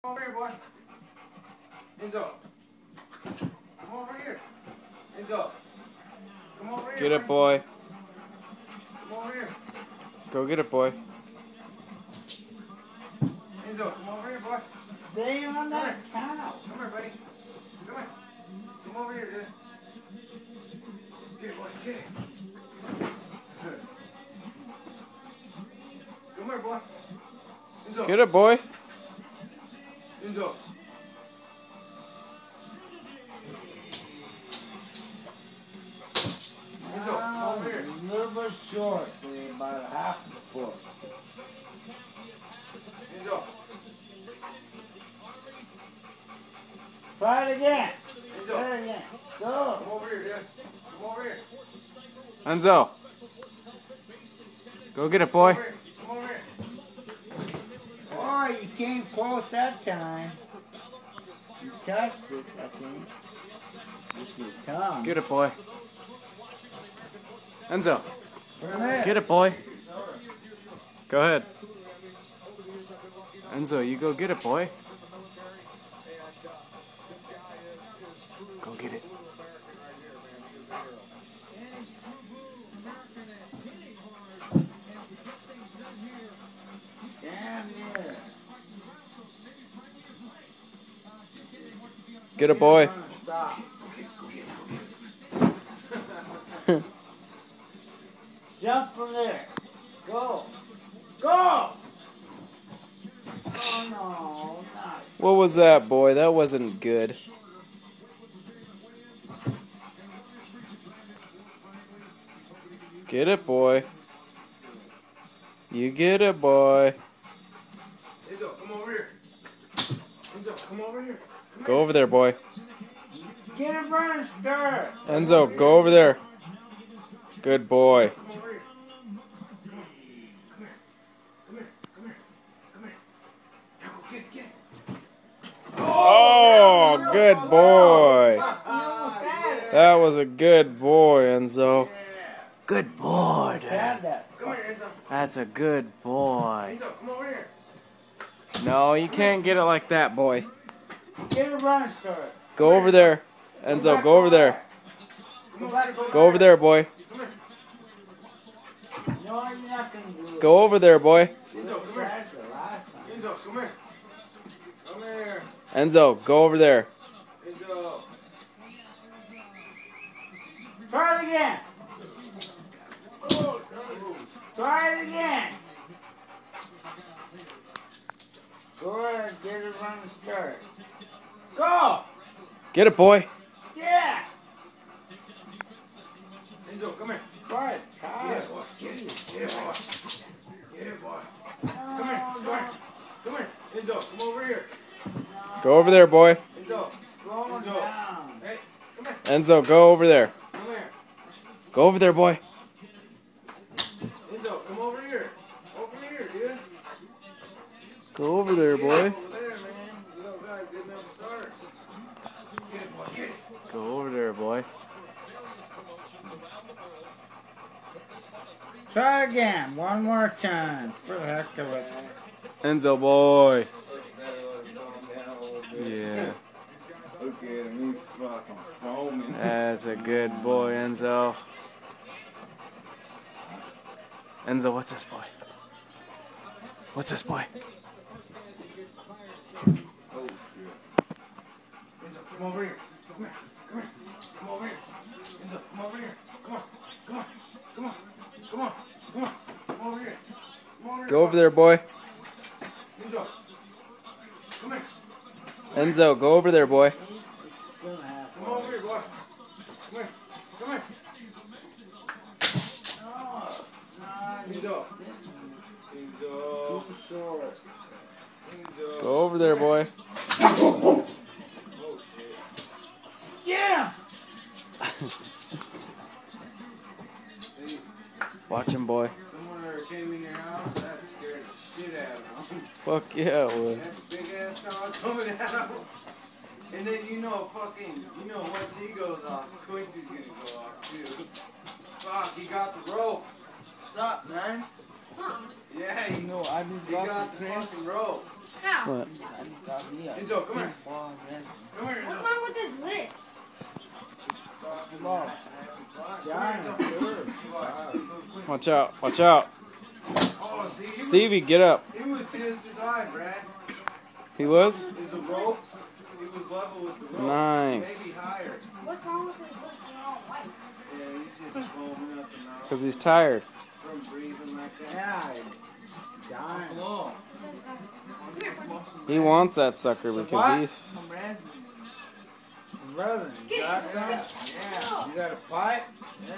Come over here, boy. Enzo. Come over here. Enzo. Come over here. Get it, boy. Come over here. Go get it, boy. Enzo, come over here, boy. Stay on that couch. Come here, buddy. Come here. Come over here, dude. Get it, boy. Get it. Good. Come here, boy. Enzo. Get it, boy. Enzo. Enzo, come over here. A little bit short, about half a foot. Enzo. Try it again. Enzo. Try it again. Come Go. over here, dude. Come over here. Enzo. Go get it, Come boy. over here. Come over here. Oh, you came close that time. You touched it, I think. With your tongue. Get it, boy. Enzo. From there. Get it, boy. Go ahead. Enzo, you go get it, boy. Go get it. Damn near. Get it, boy. Stop. Jump from there. Go. Go! Oh no, not. What was that, boy? That wasn't good. Get it, boy. You get it, boy. Enzo, come over here. Enzo, come over here. Come Go over there, boy. Get a burn stir. Enzo, go over there. Good boy. Come over here. Come on. Come here. Come here. Come here. Come here. Now go get it. Get it. Oh, good boy. You almost had it. That was a good boy, Enzo. Good boy, Almost had Dad. that. Come here, Enzo. That's a good boy. Enzo, come over here. No, you can't get it like that, boy. Get a burn stir. Go over there. Enzo, go over there. Come over here. Go over there, boy. Come here. No, you're not gonna do it. Go over there, boy. Enzo, come here. Tried the last time. Enzo, come here. Come here. Enzo, go over there. Enzo. Try it again. Try it again. Go ahead, get it on the start. Go! Get it, boy. Yeah! Enzo, come here. Try it, Get try it, it. boy. Get it. Get it, boy. Get it, boy. Come here. No, Come here. Come here. Enzo, come over here. Go over there, boy. Enzo. Slow Enzo. down. Hey, come here. Enzo, go over there. Come here. Go over there, boy. Enzo, come over here. Over here, dude. Go over there, boy. Over there, man. You don't got a good enough start. Get it, boy. Get it. Go over there, boy. Try again, one more time. For the heck of it. Enzo, boy. Yeah. Look at him. He's fucking foaming. That's a good boy, Enzo. Enzo, what's this, boy? What's this, boy? Oh, shit. Enzo, come over here. Come here. Come here. Come over here. Enzo, come over here. Come on. Come on. Come on. Come on. Come on. Come over here. Come over here. Go over there, boy. Enzo. Come here. Enzo, go over there, boy. It's gonna happen. Come over here, boy. Come here. Come here. Oh, no, Enzo. Enzo. too short. Enzo. Go over there, boy. Oh, shit. Yeah! Hey, Watch him, boy. someone ever came in your house, that scared the shit out of them. Fuck yeah, it would. That big ass dog coming out. And then once he goes off, Quincy's gonna go off too. Fuck, he got the rope. What's up, man? Yeah, you No, I just got got the the Chris. fucking rope. How? What? I just got me a Enzo, come here. ball resin. Come here, What's Enzo. wrong with his lips? Come on. Watch out. Watch out. Oh, see, he Stevie, get up. Was, he was just as high, Brad. He was? Is the rope? He was level with the rope. Nice. Maybe higher. What's wrong with his lips? They're all white. Yeah, he's just foaming up and out Because he's tired. from breathing like that. Yeah. Dying. Hello. He wants that sucker Some because what? he's... Some resin. Some resin. You Get got it. some? Yeah. You got a pipe? Yeah.